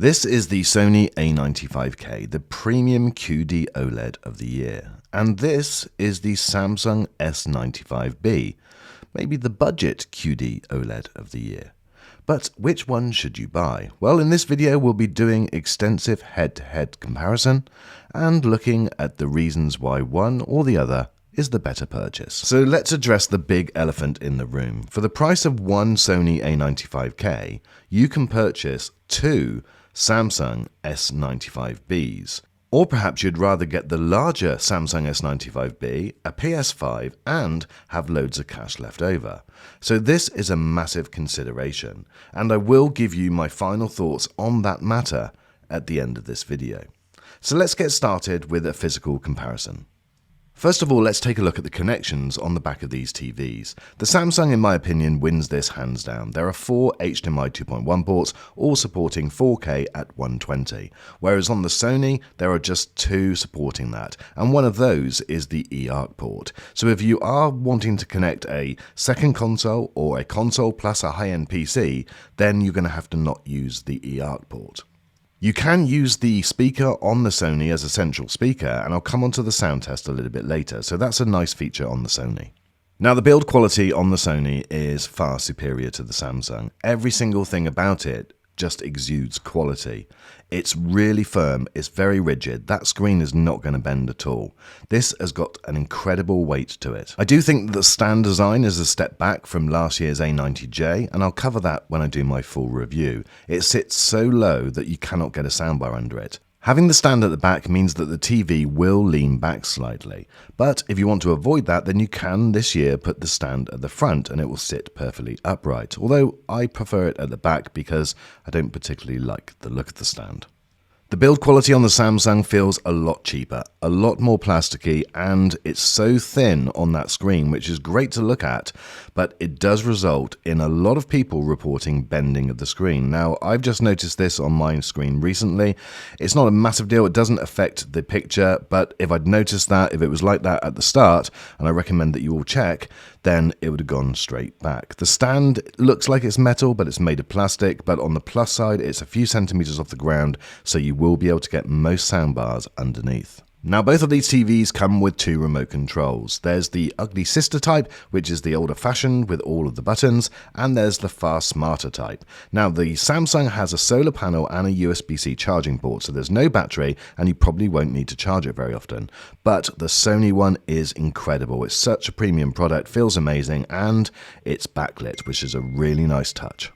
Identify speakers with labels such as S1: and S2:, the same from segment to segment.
S1: This is the Sony A95K, the premium QD-OLED of the year. And this is the Samsung S95B, maybe the budget QD-OLED of the year. But which one should you buy? Well, in this video we'll be doing extensive head-to-head comparison and looking at the reasons why one or the other is the better purchase. So let's address the big elephant in the room. For the price of one Sony A95K, you can purchase two Samsung S95Bs. Or perhaps you'd rather get the larger Samsung S95B, a PS5, and have loads of cash left over. So this is a massive consideration, and I will give you my final thoughts on that matter at the end of this video. So let's get started with a physical comparison. First of all, let's take a look at the connections on the back of these TVs. The Samsung, in my opinion, wins this hands down. There are 4 HDMI 2.1 ports, all supporting 4K at 120, whereas on the Sony, there are just 2 supporting that, and one of those is the eARC port. So if you are wanting to connect a second console or a console plus a high-end PC, then you're going to have to not use the eARC port. You can use the speaker on the Sony as a central speaker, and I'll come onto the sound test a little bit later, so that's a nice feature on the Sony. Now, the build quality on the Sony is far superior to the Samsung. Every single thing about it just exudes quality. It's really firm, it's very rigid, that screen is not going to bend at all. This has got an incredible weight to it. I do think that the stand design is a step back from last year's A90J, and I'll cover that when I do my full review. It sits so low that you cannot get a soundbar under it. Having the stand at the back means that the TV will lean back slightly, but if you want to avoid that, then you can this year put the stand at the front and it will sit perfectly upright, although I prefer it at the back because I don't particularly like the look of the stand. The build quality on the Samsung feels a lot cheaper, a lot more plasticky, and it's so thin on that screen, which is great to look at, but it does result in a lot of people reporting bending of the screen. Now, I've just noticed this on my screen recently. It's not a massive deal, it doesn't affect the picture, but if I'd noticed that, if it was like that at the start, and I recommend that you all check, then it would have gone straight back. The stand looks like it's metal, but it's made of plastic, but on the plus side, it's a few centimeters off the ground, so you will be able to get most soundbars underneath. Now, both of these TVs come with 2 remote controls. There's the ugly sister type, which is the older fashioned with all of the buttons, and there's the far smarter type. Now, the Samsung has a solar panel and a USB-C charging port, so there's no battery, and you probably won't need to charge it very often. But the Sony one is incredible. It's such a premium product, feels amazing, and it's backlit, which is a really nice touch.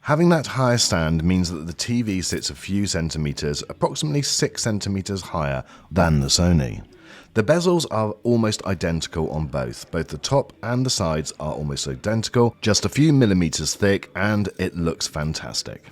S1: Having that higher stand means that the TV sits a few centimeters, approximately 6 centimeters higher than the Sony. The bezels are almost identical on both the top and the sides are almost identical, just a few millimeters thick, and it looks fantastic.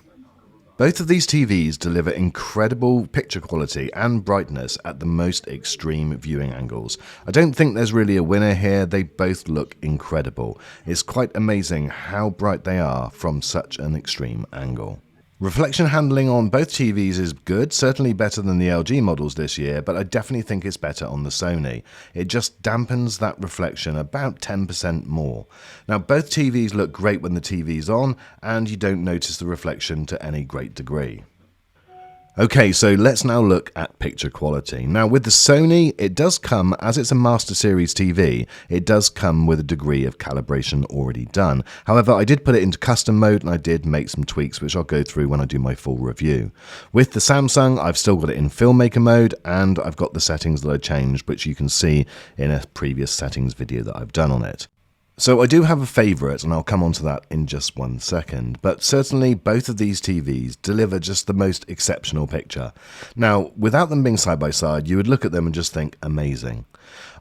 S1: Both of these TVs deliver incredible picture quality and brightness at the most extreme viewing angles. I don't think there's really a winner here, they both look incredible. It's quite amazing how bright they are from such an extreme angle. Reflection handling on both TVs is good, certainly better than the LG models this year, but I definitely think it's better on the Sony. It just dampens that reflection about 10% more. Now, both TVs look great when the TV's on, and you don't notice the reflection to any great degree. Okay, so let's now look at picture quality. Now, with the Sony, it does come, as it's a Master Series TV, it does come with a degree of calibration already done. However, I did put it into custom mode and I did make some tweaks, which I'll go through when I do my full review. With the Samsung, I've still got it in filmmaker mode, and I've got the settings that I changed, which you can see in a previous settings video that I've done on it. So I do have a favourite, and I'll come on to that in just one second, but certainly both of these TVs deliver just the most exceptional picture. Now, without them being side by side, you would look at them and just think, amazing.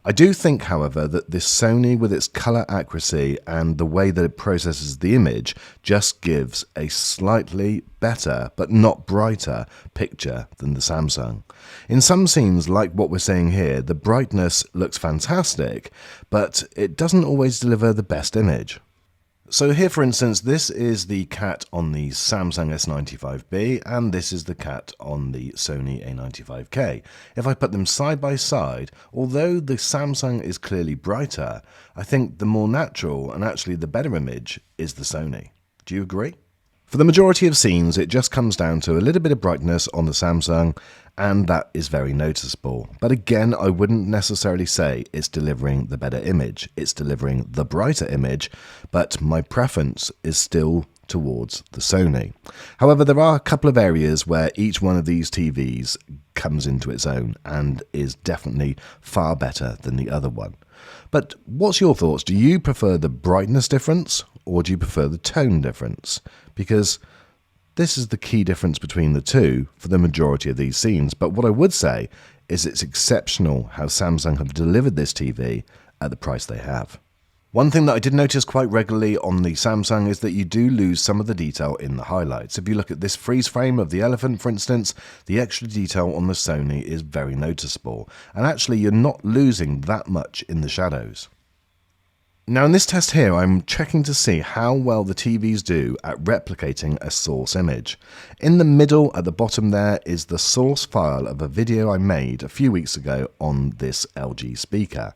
S1: I do think, however, that this Sony, with its colour accuracy and the way that it processes the image, just gives a slightly better, but not brighter, picture than the Samsung. In some scenes, like what we're seeing here, the brightness looks fantastic, but it doesn't always deliver the best image. So here, for instance, this is the cat on the Samsung S95B, and this is the cat on the Sony A95K. If I put them side by side, although the Samsung is clearly brighter, I think the more natural and actually the better image is the Sony. Do you agree? For the majority of scenes, it just comes down to a little bit of brightness on the Samsung, and that is very noticeable. But again, I wouldn't necessarily say it's delivering the better image. It's delivering the brighter image, but my preference is still towards the Sony. However, there are a couple of areas where each one of these TVs comes into its own and is definitely far better than the other one. But what's your thoughts? Do you prefer the brightness difference or do you prefer the tone difference? Because this is the key difference between the two for the majority of these scenes. But what I would say is it's exceptional how Samsung have delivered this TV at the price they have. One thing that I did notice quite regularly on the Samsung is that you do lose some of the detail in the highlights. If you look at this freeze frame of the elephant, for instance, the extra detail on the Sony is very noticeable. And actually, you're not losing that much in the shadows. Now in this test here, I'm checking to see how well the TVs do at replicating a source image. In the middle at the bottom there is the source file of a video I made a few weeks ago on this LG speaker.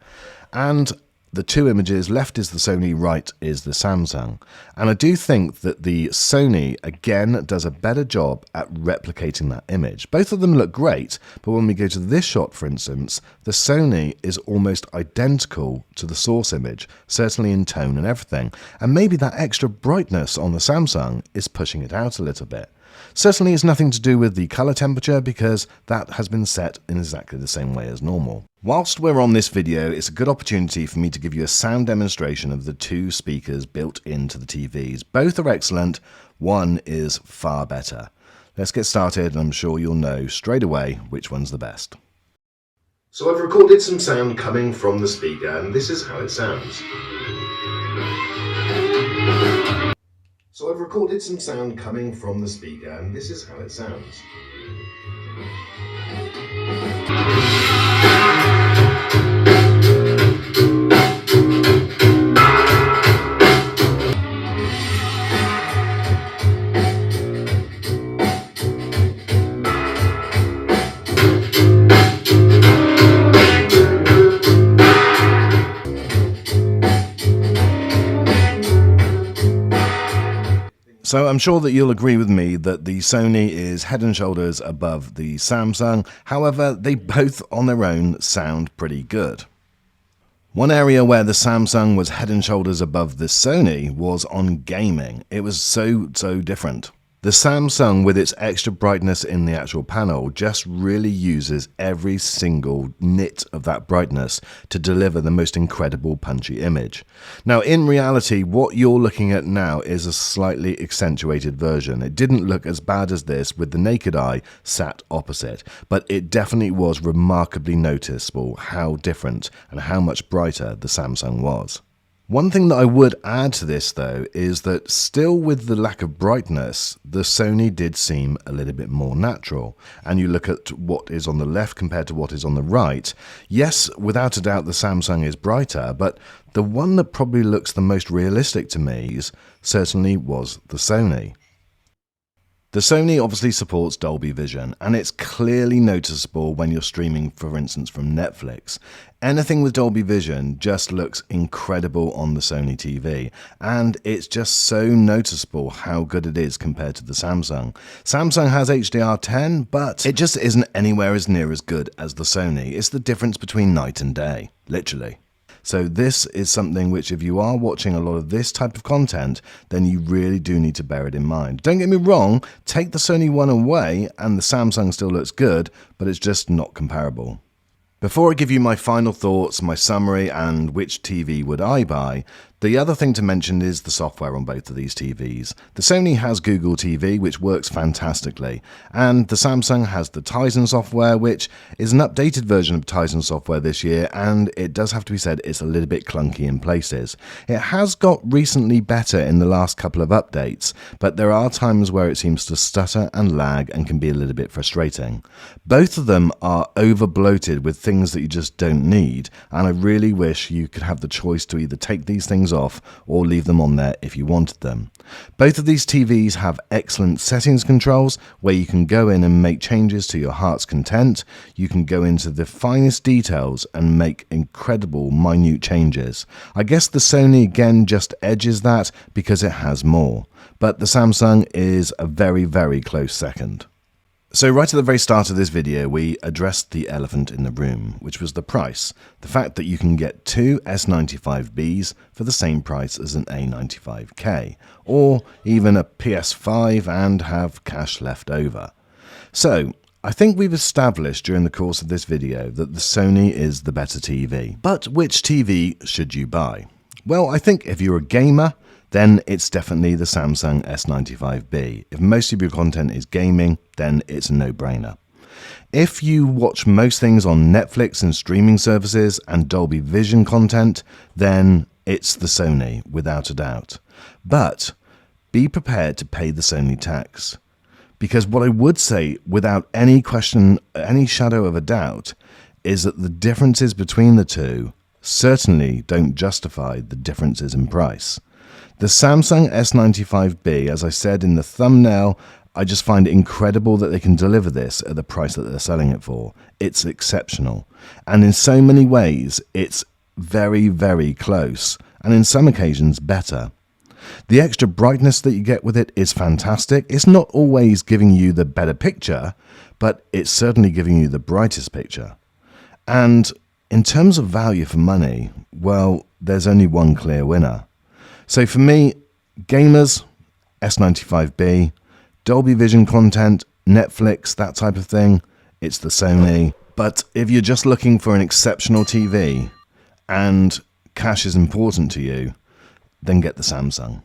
S1: And the two images, left is the Sony, right is the Samsung. And I do think that the Sony, again, does a better job at replicating that image. Both of them look great, but when we go to this shot, for instance, the Sony is almost identical to the source image, certainly in tone and everything. And maybe that extra brightness on the Samsung is pushing it out a little bit. Certainly it's nothing to do with the color temperature because that has been set in exactly the same way as normal. Whilst we're on this video, it's a good opportunity for me to give you a sound demonstration of the two speakers built into the TVs. Both are excellent, one is far better. Let's get started and I'm sure you'll know straight away which one's the best. So I've recorded some sound coming from the speaker and this is how it sounds. So I've recorded some sound coming from the speaker and this is how it sounds. So I'm sure that you'll agree with me that the Sony is head and shoulders above the Samsung. However, they both on their own sound pretty good. One area where the Samsung was head and shoulders above the Sony was on gaming. It was so different. The Samsung, with its extra brightness in the actual panel, just really uses every single nit of that brightness to deliver the most incredible punchy image. Now, in reality, what you're looking at now is a slightly accentuated version. It didn't look as bad as this with the naked eye sat opposite, but it definitely was remarkably noticeable how different and how much brighter the Samsung was. One thing that I would add to this, though, is that still with the lack of brightness, the Sony did seem a little bit more natural. And you look at what is on the left compared to what is on the right. Yes, without a doubt, the Samsung is brighter, but the one that probably looks the most realistic to me certainly was the Sony. The Sony obviously supports Dolby Vision, and it's clearly noticeable when you're streaming, for instance, from Netflix. Anything with Dolby Vision just looks incredible on the Sony TV, and it's just so noticeable how good it is compared to the Samsung. Samsung has HDR10, but it just isn't anywhere as near as good as the Sony. It's the difference between night and day, literally. So this is something which, if you are watching a lot of this type of content, then you really do need to bear it in mind. Don't get me wrong, take the Sony one away and the Samsung still looks good, but it's just not comparable. Before I give you my final thoughts, my summary, and which TV would I buy, the other thing to mention is the software on both of these TVs. The Sony has Google TV, which works fantastically, and the Samsung has the Tizen software, which is an updated version of Tizen software this year, and it does have to be said it's a little bit clunky in places. It has got recently better in the last couple of updates, but there are times where it seems to stutter and lag and can be a little bit frustrating. Both of them are over bloated with things that you just don't need, and I really wish you could have the choice to either take these things settings off or leave them on there if you wanted them. Both of these TVs have excellent settings controls where you can go in and make changes to your heart's content. You can go into the finest details and make incredible minute changes. I guess the Sony again just edges that because it has more, but the Samsung is a very, very close second. So right at the very start of this video, we addressed the elephant in the room, which was the price. The fact that you can get two S95Bs for the same price as an A95K, or even a PS5 and have cash left over. So I think we've established during the course of this video that the Sony is the better TV. But which TV should you buy? Well, I think if you're a gamer, then it's definitely the Samsung S95B. If most of your content is gaming, then it's a no-brainer. If you watch most things on Netflix and streaming services and Dolby Vision content, then it's the Sony, without a doubt. But be prepared to pay the Sony tax. Because what I would say, without any question, any shadow of a doubt, is that the differences between the two certainly don't justify the differences in price. The Samsung S95B, as I said in the thumbnail, I just find it incredible that they can deliver this at the price that they're selling it for. It's exceptional. And in so many ways, it's very, very close, and in some occasions better. The extra brightness that you get with it is fantastic. It's not always giving you the better picture, but it's certainly giving you the brightest picture. And in terms of value for money, well, there's only one clear winner. So for me, gamers, S95B, Dolby Vision content, Netflix, that type of thing, it's the Sony. But if you're just looking for an exceptional TV and cash is important to you, then get the Samsung.